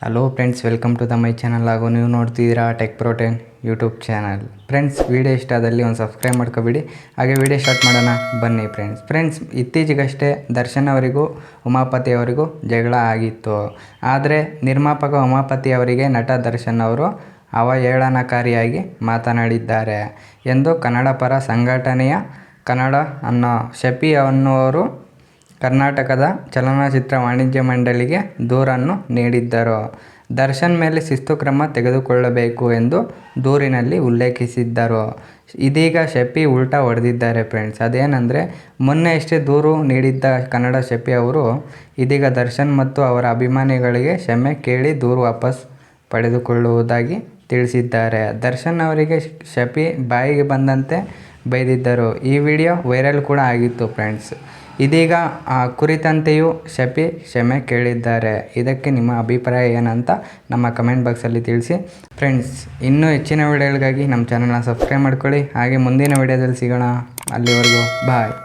Hello friends, welcome to the my channel. ಹಾಗೂ ನೀವು ನೋಡ್ತಿದ್ದೀರಾ ಟೆಕ್ ಪ್ರೋಟೆನ್ ಯೂಟ್ಯೂಬ್ ಚಾನಲ್. ಫ್ರೆಂಡ್ಸ್, ವಿಡಿಯೋ ಇಷ್ಟ ಆದಲ್ಲಿ ಒಂದು ಸಬ್ಸ್ಕ್ರೈಬ್ ಮಾಡ್ಕೊಬಿಡಿ. ಹಾಗೆ ವಿಡಿಯೋ ಸ್ಟಾರ್ಟ್ ಮಾಡೋಣ ಬನ್ನಿ. ಫ್ರೆಂಡ್ಸ್ ಇತ್ತೀಚೆಗಷ್ಟೇ ದರ್ಶನ್ ಅವರಿಗೂ ಉಮಾಪತಿ ಅವರಿಗೂ ಜಗಳ ಆಗಿತ್ತು. ಆದರೆ ನಿರ್ಮಾಪಕ ಉಮಾಪತಿ ಅವರಿಗೆ ನಟ ದರ್ಶನ್ ಅವರು ಅವಹೇಳನಕಾರಿಯಾಗಿ ಮಾತನಾಡಿದ್ದಾರೆ ಎಂದು ಕನ್ನಡ ಪರ ಸಂಘಟನೆಯ ಕನ್ನಡ ಅನ್ನೋ ಶಫಿ ಅನ್ನುವರು ಕರ್ನಾಟಕದ ಚಲನಚಿತ್ರ ವಾಣಿಜ್ಯ ಮಂಡಳಿಗೆ ದೂರನ್ನು ನೀಡಿದ್ದರು. ದರ್ಶನ್ ಮೇಲೆ ಶಿಸ್ತು ಕ್ರಮ ತೆಗೆದುಕೊಳ್ಳಬೇಕು ಎಂದು ದೂರಿನಲ್ಲಿ ಉಲ್ಲೇಖಿಸಿದ್ದರು. ಇದೀಗ ಶಫಿ ಉಲ್ಟಾ ಹೊಡೆದಿದ್ದಾರೆ ಫ್ರೆಂಡ್ಸ್. ಅದೇನೆಂದರೆ, ಮೊನ್ನೆಯಷ್ಟೇ ದೂರು ನೀಡಿದ್ದ ಕನ್ನಡ ಶಫಿ ಅವರು ಇದೀಗ ದರ್ಶನ್ ಮತ್ತು ಅವರ ಅಭಿಮಾನಿಗಳಿಗೆ ಕ್ಷಮೆ ಕೇಳಿ ದೂರು ವಾಪಸ್ ಪಡೆದುಕೊಳ್ಳುವುದಾಗಿ ತಿಳಿಸಿದ್ದಾರೆ. ದರ್ಶನ್ ಅವರಿಗೆ ಶಫಿ ಬಾಯಿಗೆ ಬಂದಂತೆ ಬೈದಿದ್ದರು. ಈ ವಿಡಿಯೋ ವೈರಲ್ ಕೂಡ ಆಗಿತ್ತು ಫ್ರೆಂಡ್ಸ್. ಇದೀಗ ಆ ಕುರಿತಂತೆಯೂ ಶಫಿ ಕ್ಷಮೆ ಕೇಳಿದ್ದಾರೆ. ಇದಕ್ಕೆ ನಿಮ್ಮ ಅಭಿಪ್ರಾಯ ಏನಂತ ನಮ್ಮ ಕಮೆಂಟ್ ಬಾಕ್ಸಲ್ಲಿ ತಿಳಿಸಿ. ಫ್ರೆಂಡ್ಸ್, ಇನ್ನೂ ಹೆಚ್ಚಿನ ವಿಡಿಯೋಗಳಿಗಾಗಿ ನಮ್ಮ ಚಾನಲ್ನ ಸಬ್ಸ್ಕ್ರೈಬ್ ಮಾಡ್ಕೊಳ್ಳಿ. ಹಾಗೆ ಮುಂದಿನ ವಿಡಿಯೋದಲ್ಲಿ ಸಿಗೋಣ. ಅಲ್ಲಿವರೆಗೂ ಬಾಯ್.